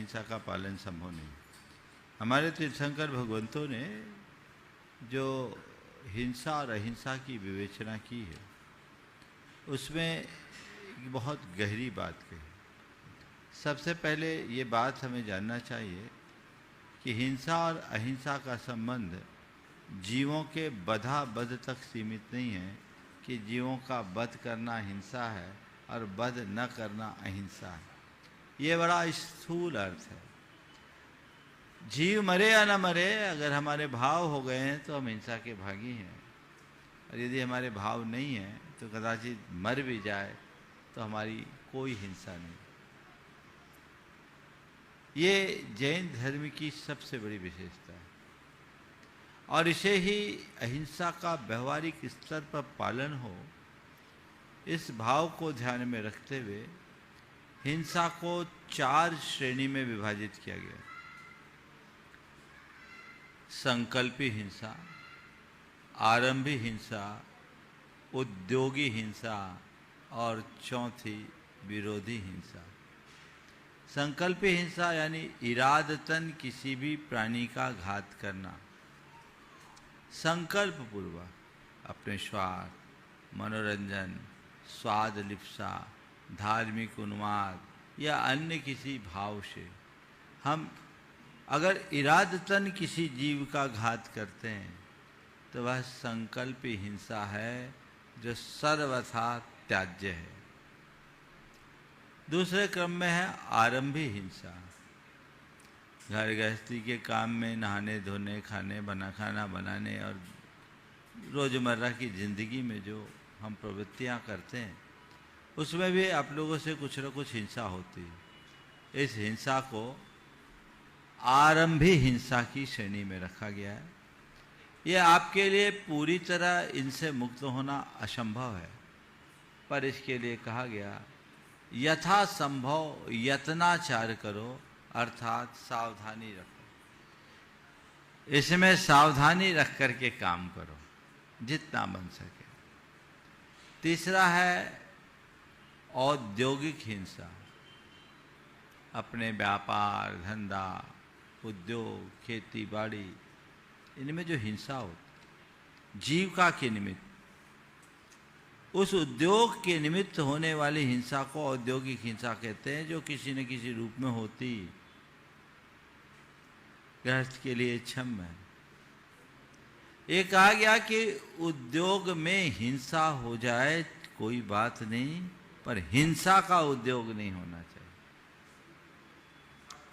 अहिंसा का पालन संभव नहीं। हमारे तीर्थंकर भगवंतों ने जो हिंसा और अहिंसा की विवेचना की है उसमें एक बहुत गहरी बात कही। सबसे पहले ये बात हमें जानना चाहिए कि हिंसा और अहिंसा का संबंध जीवों के बधा-बध तक सीमित नहीं है कि जीवों का वध करना हिंसा है और वध न करना अहिंसा है। ये बड़ा स्थूल अर्थ है। जीव मरे या न मरे, अगर हमारे भाव हो गए हैं तो हम हिंसा के भागी हैं, और यदि हमारे भाव नहीं हैं तो कदाचित मर भी जाए तो हमारी कोई हिंसा नहीं। ये जैन धर्म की सबसे बड़ी विशेषता है, और इसे ही अहिंसा का व्यवहारिक स्तर पर पालन हो, इस भाव को ध्यान में रखते हुए हिंसा को 4 श्रेणी में विभाजित किया गया। संकल्पी हिंसा, आरंभी हिंसा, उद्योगी हिंसा और चौथी विरोधी हिंसा। संकल्पी हिंसा यानी इरादतन किसी भी प्राणी का घात करना, संकल्प पूर्वक अपने स्वार्थ, मनोरंजन, स्वाद लिप्सा, धार्मिक उन्माद या अन्य किसी भाव से हम अगर इरादतन किसी जीव का घात करते हैं तो वह संकल्पी हिंसा है जो सर्वथा त्याज्य है। दूसरे क्रम में है आरंभी हिंसा। घर गृहस्थी के काम में नहाने धोने, खाना बनाने और रोज़मर्रा की ज़िंदगी में जो हम प्रवृत्तियां करते हैं उसमें भी आप लोगों से कुछ न कुछ हिंसा होती है। इस हिंसा को आरंभी हिंसा की श्रेणी में रखा गया है। यह आपके लिए पूरी तरह इनसे मुक्त होना असंभव है, पर इसके लिए कहा गया यथा संभव यत्नाचार करो, अर्थात सावधानी रखो। इसमें सावधानी रख कर के काम करो जितना बन सके। तीसरा है औद्योगिक हिंसा। अपने व्यापार, धंधा, उद्योग, खेती बाड़ी, इनमें जो हिंसा होती जीविका के निमित्त, उस उद्योग के निमित्त होने वाली हिंसा को औद्योगिक हिंसा कहते हैं, जो किसी न किसी रूप में होती गृहस्थ के लिए क्षम्य है। ये कहा गया कि उद्योग में हिंसा हो जाए कोई बात नहीं, पर हिंसा का उद्योग नहीं होना चाहिए,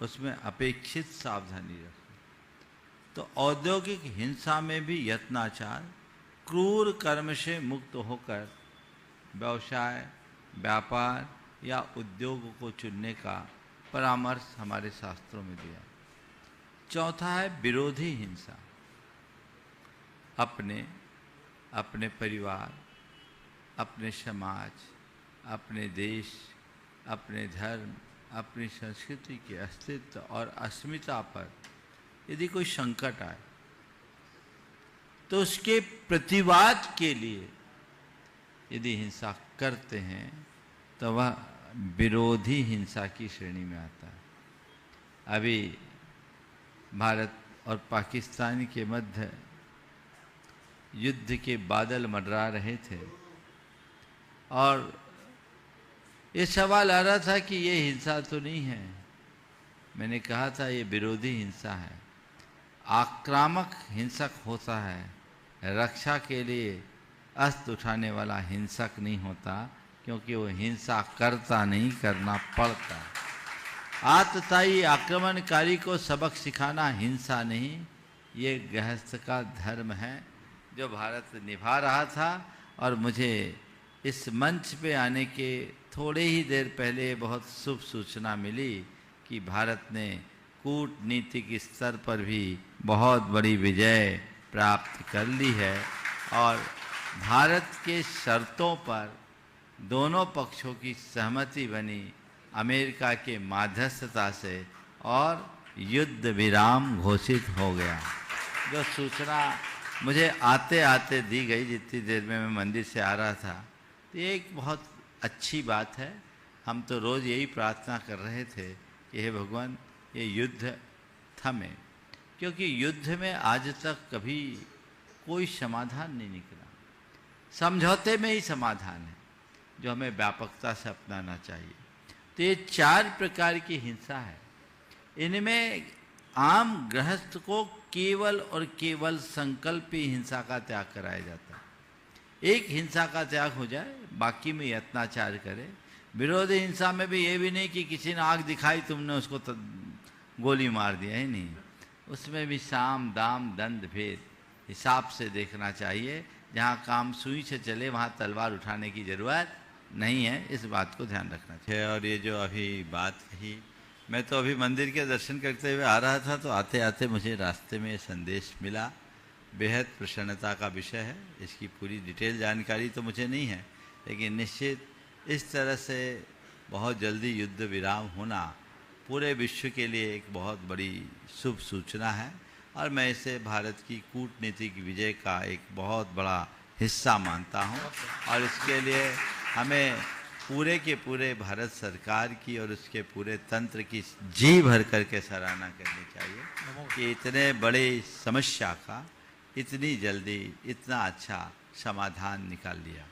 उसमें अपेक्षित सावधानी रखो। तो औद्योगिक हिंसा में भी यत्नाचार, क्रूर कर्म से मुक्त होकर व्यवसाय, व्यापार या उद्योग को चुनने का परामर्श हमारे शास्त्रों में दिया। चौथा है विरोधी हिंसा। अपने परिवार, अपने समाज, अपने देश, अपने धर्म, अपनी संस्कृति के अस्तित्व और अस्मिता पर यदि कोई संकट आए तो उसके प्रतिवाद के लिए यदि हिंसा करते हैं तो वह विरोधी हिंसा की श्रेणी में आता है। अभी भारत और पाकिस्तान के मध्य युद्ध के बादल मंडरा रहे थे और ये सवाल आ रहा था कि ये हिंसा तो नहीं है। मैंने कहा था ये विरोधी हिंसा है। आक्रामक हिंसक होता है, रक्षा के लिए अस्त्र उठाने वाला हिंसक नहीं होता, क्योंकि वो हिंसा करता नहीं, करना पड़ता। आतताई आक्रमणकारी को सबक सिखाना हिंसा नहीं, ये गृहस्थ का धर्म है जो भारत निभा रहा था। और मुझे इस मंच पे आने के थोड़े ही देर पहले बहुत शुभ सूचना मिली कि भारत ने कूटनीतिक स्तर पर भी बहुत बड़ी विजय प्राप्त कर ली है और भारत के शर्तों पर दोनों पक्षों की सहमति बनी अमेरिका के माध्यस्थता से और युद्ध विराम घोषित हो गया। जो सूचना मुझे आते आते दी गई, जितनी देर में मैं मंदिर से आ रहा था, तो ये एक बहुत अच्छी बात है। हम तो रोज़ यही प्रार्थना कर रहे थे कि हे भगवान, ये युद्ध थमे, क्योंकि युद्ध में आज तक कभी कोई समाधान नहीं निकला। समझौते में ही समाधान है, जो हमें व्यापकता से अपनाना चाहिए। तो ये 4 प्रकार की हिंसा है। इनमें आम गृहस्थ को केवल और केवल संकल्पी हिंसा का त्याग कराया जाता है। एक हिंसा का त्याग हो जाए, बाकी में यत्नाचार करे। विरोधी हिंसा में भी ये भी नहीं कि किसी ने आग दिखाई तुमने उसको गोली मार दिया, ही नहीं। उसमें भी साम दाम दंड भेद हिसाब से देखना चाहिए। जहाँ काम सुई से चले वहाँ तलवार उठाने की ज़रूरत नहीं है, इस बात को ध्यान रखना चाहिए। और ये जो अभी बात कही, मैं तो अभी मंदिर के दर्शन करते हुए आ रहा था, तो आते आते मुझे रास्ते में संदेश मिला। बेहद प्रसन्नता का विषय है। इसकी पूरी डिटेल जानकारी तो मुझे नहीं है, लेकिन निश्चित इस तरह से बहुत जल्दी युद्ध विराम होना पूरे विश्व के लिए एक बहुत बड़ी शुभ सूचना है। और मैं इसे भारत की कूटनीतिक विजय का एक बहुत बड़ा हिस्सा मानता हूं। और इसके लिए हमें पूरे के पूरे भारत सरकार की और उसके पूरे तंत्र की जी भर करके सराहना करनी चाहिए कि इतने बड़े समस्या का इतनी जल्दी इतना अच्छा समाधान निकाल लिया।